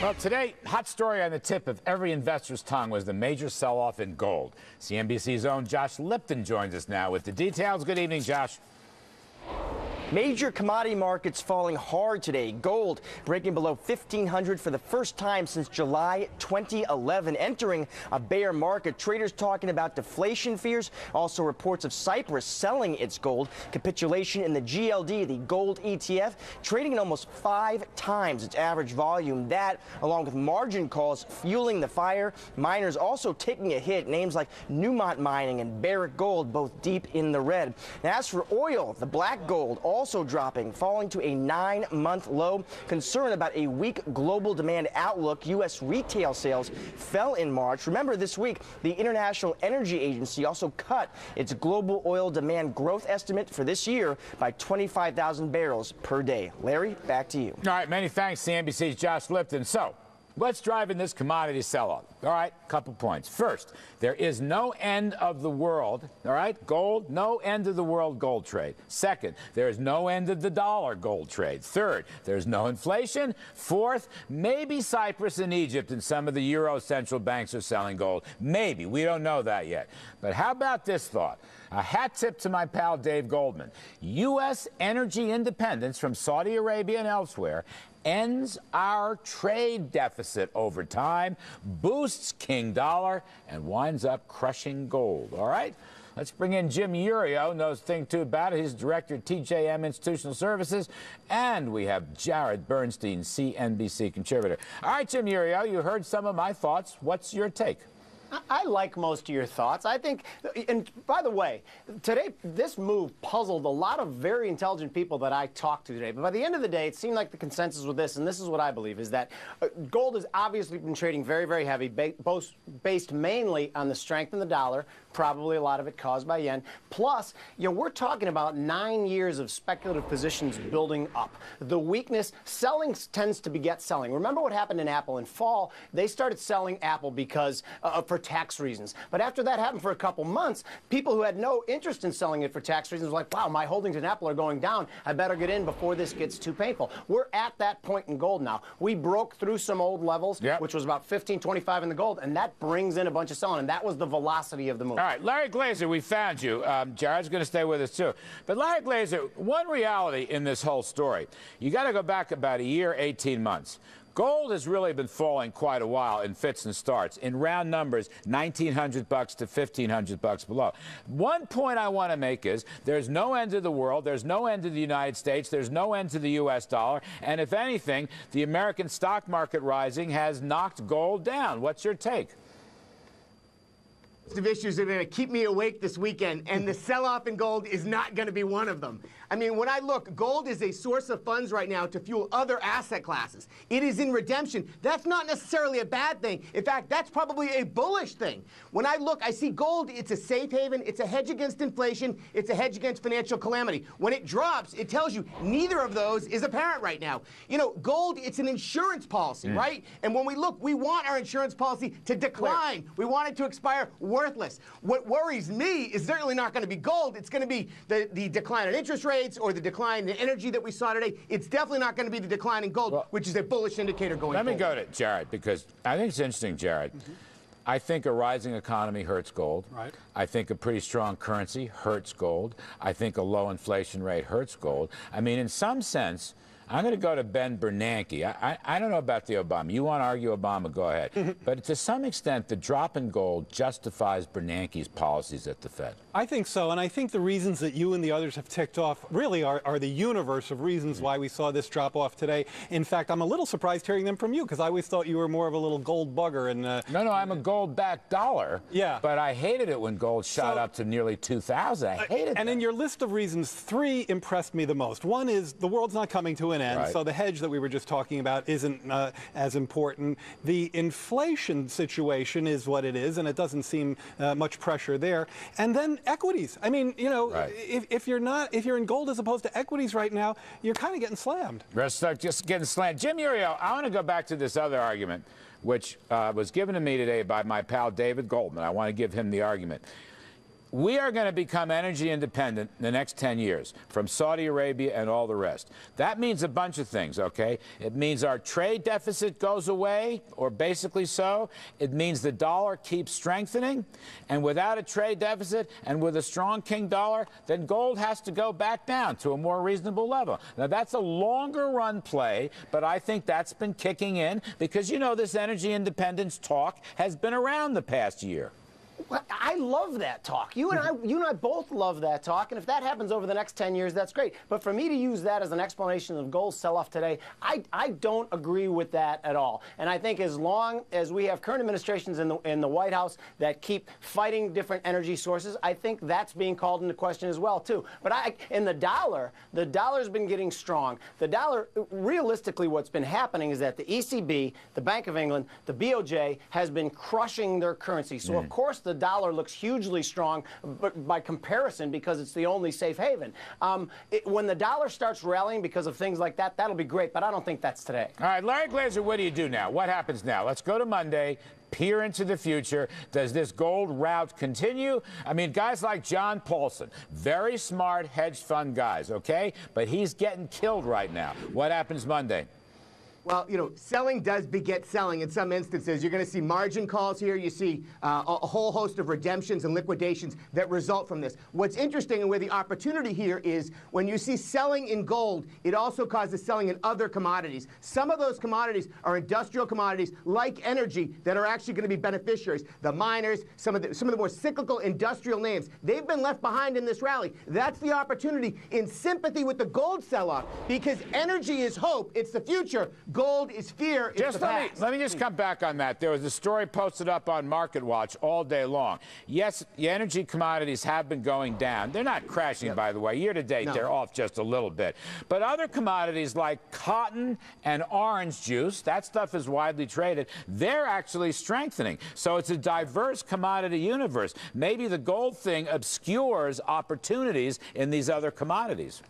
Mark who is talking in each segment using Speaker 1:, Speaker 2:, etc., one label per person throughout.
Speaker 1: Well, today, hot story on the tip of every investor's tongue was the major sell-off in gold. CNBC's own Josh Lipton joins us now with the details. Good evening, Josh.
Speaker 2: Major commodity markets falling hard today. Gold breaking below 1,500 for the first time since July 2011, entering a bear market. Traders talking about deflation fears. Also reports of Cyprus selling its gold. Capitulation in the GLD, the gold ETF, trading at almost 5 times its average volume. That, along with margin calls, fueling the fire. Miners also taking a hit. Names like Newmont Mining and Barrick Gold, both deep in the red. And as for oil, the black gold also dropping, falling to a 9-month low. Concern about a weak global demand outlook. U.S. retail sales fell in March. Remember, this week, the International Energy Agency also cut its global oil demand growth estimate for this year by 25,000 barrels per day. Larry, back to you.
Speaker 1: All right, many thanks, CNBC's Josh Lipton. So, what's driving this commodity sell-off? All right, couple points. First, there is no end of the world, all right, gold, no end of the world gold trade. Second, there is no end of the dollar gold trade. Third, there's no inflation. Fourth, maybe Cyprus and Egypt and some of the Euro central banks are selling gold. Maybe. We don't know that yet. But how about this thought? A hat tip to my pal Dave Goldman. U.S. energy independence from Saudi Arabia and elsewhere ends our trade deficit over time, boosts King Dollar, and winds up crushing gold. All right? Let's bring in Jim Urio, knows a thing too about it. He's director of TJM Institutional Services. And we have Jared Bernstein, CNBC contributor. All right, Jim Urio, you heard some of my thoughts. What's your take?
Speaker 3: I like most of your thoughts. I think, and by the way, today this move puzzled a lot of very intelligent people that I talked to today. But by the end of the day, it seemed like the consensus with this, and this is what I believe, is that gold has obviously been trading very, very heavy, based mainly on the strength in the dollar, probably a lot of it caused by yen. Plus, we're talking about 9 years of speculative positions building up. The weakness, selling tends to beget selling. Remember what happened in Apple in fall? They started selling Apple because for tax reasons. But after that happened for a couple months, people who had no interest in selling it for tax reasons were like, wow, my holdings in Apple are going down. I better get in before this gets too painful. We're at that point in gold now. We broke through some old levels, which was about 15.25 in the gold, and that brings in a bunch of selling, and that was the velocity of the move.
Speaker 1: All right, Larry Glazer, we found you. Jared's going to stay with us, too. But Larry Glazer, one reality in this whole story, you got to go back about a year, 18 months. Gold has really been falling quite a while in fits and starts. In round numbers, $1,900 to $1,500 below. One point I want to make is there's no end to the world. There's no end to the United States. There's no end to the U.S. dollar. And if anything, the American stock market rising has knocked gold down. What's your take?
Speaker 4: Of issues that are going to keep me awake this weekend, and the sell-off in gold is not going to be one of them. I mean, when I look, gold is a source of funds right now to fuel other asset classes. It is in redemption. That's not necessarily a bad thing. In fact, that's probably a bullish thing. When I look, I see gold, it's a safe haven, it's a hedge against inflation, it's a hedge against financial calamity. When it drops, it tells you neither of those is apparent right now. Gold, it's an insurance policy, right? And when we look, we want our insurance policy to decline. We want it to expire worthless. What worries me is certainly not going to be gold. It's going to be the decline in interest rates or the decline in energy that we saw today. It's definitely not going to be the decline in gold, which is a bullish indicator going forward.
Speaker 1: Let me go to Jared, because I think it's interesting, Jared. I think a rising economy hurts gold. Right. I think a pretty strong currency hurts gold. I think a low inflation rate hurts gold. I mean, in some sense, I'm going to go to Ben Bernanke. I don't know about the Obama. You want to argue Obama, go ahead. But to some extent, the drop in gold justifies Bernanke's policies at the Fed.
Speaker 5: I think so, and I think the reasons that you and the others have ticked off really are the universe of reasons why we saw this drop off today. In fact, I'm a little surprised hearing them from you, because I always thought you were more of a little gold bugger. And
Speaker 1: No, I'm a gold-backed dollar.
Speaker 5: Yeah.
Speaker 1: But I hated it when gold shot up to nearly 2,000. I hated it.
Speaker 5: And in your list of reasons, 3 impressed me the most. One is the world's not coming to an end, so the hedge that we were just talking about isn't as important. The inflation situation is what it is, and it doesn't seem much pressure there. And then equities. I mean, if you're in gold as opposed to equities right now, you're kind of getting slammed.
Speaker 1: Just getting slammed. Jim Urio, I want to go back to this other argument, which was given to me today by my pal David Goldman. I want to give him the argument. We are going to become energy independent in the next 10 years from Saudi Arabia and all the rest. That means a bunch of things, okay? It means our trade deficit goes away, or basically so. It means the dollar keeps strengthening. And without a trade deficit and with a strong king dollar, then gold has to go back down to a more reasonable level. Now, that's a longer run play, but I think that's been kicking in because, you know, this energy independence talk has been around the past year.
Speaker 3: Well, I love that talk. You and I both love that talk, and if that happens over the next 10 years, that's great. But for me to use that as an explanation of gold's sell-off today, I don't agree with that at all. And I think as long as we have current administrations in the White House that keep fighting different energy sources, I think that's being called into question as well, too. But in the dollar's been getting strong. The dollar, realistically, what's been happening is that the ECB, the Bank of England, the BOJ has been crushing their currency. So, of course, the dollar looks hugely strong by comparison because it's the only safe haven. When the dollar starts rallying because of things like that, that'll be great, but I don't think that's today.
Speaker 1: All right, Larry Glazer, what do you do now? What happens now? Let's go to Monday, peer into the future. Does this gold rout continue? I mean, guys like John Paulson, very smart hedge fund guys, okay? But he's getting killed right now. What happens Monday?
Speaker 4: Well, you know, selling does beget selling in some instances. You're going to see margin calls here. You see a whole host of redemptions and liquidations that result from this. What's interesting and where the opportunity here is when you see selling in gold, it also causes selling in other commodities. Some of those commodities are industrial commodities like energy that are actually going to be beneficiaries. The miners, some of the more cyclical industrial names, they've been left behind in this rally. That's the opportunity in sympathy with the gold sell-off because energy is hope. It's the future. Gold is fear. It's the past.
Speaker 1: Let me just come back on that. There was a story posted up on Market Watch all day long. Yes, the energy commodities have been going down. They're not crashing, by the way. Year to date, they're off just a little bit. But other commodities like cotton and orange juice, that stuff is widely traded, they're actually strengthening. So it's a diverse commodity universe. Maybe the gold thing obscures opportunities in these other commodities.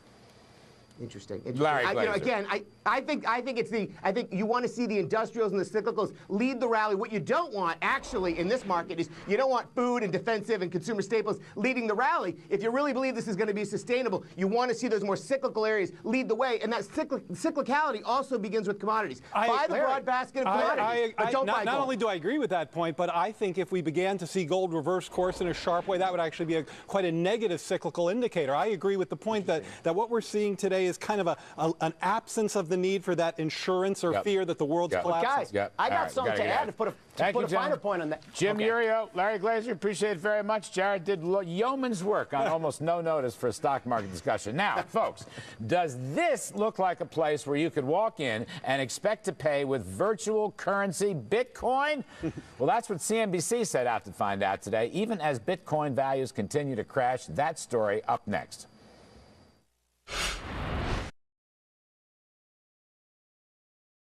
Speaker 4: Interesting.
Speaker 1: Larry Glazer.
Speaker 4: You know, again, I think you want to see the industrials and the cyclicals lead the rally. What you don't want, actually, in this market is you don't want food and defensive and consumer staples leading the rally. If you really believe this is going to be sustainable, you want to see those more cyclical areas lead the way. And that cyclicality also begins with commodities. Buy the broad basket of commodities, but don't buy gold.
Speaker 5: Not only do I agree with that point, but I think if we began to see gold reverse course in a sharp way, that would actually be quite a negative cyclical indicator. I agree with the point that what we're seeing today is kind of an absence of the need for that insurance or fear that the world's collapsing.
Speaker 3: Guys, I got something to add to put a finer point on that.
Speaker 1: Jim Urio, Larry Glazer, appreciate it very much. Jared did yeoman's work on almost no notice for a stock market discussion. Now, folks, does this look like a place where you could walk in and expect to pay with virtual currency Bitcoin? Well, that's what CNBC set out to find out today. Even as Bitcoin values continue to crash, that story up next.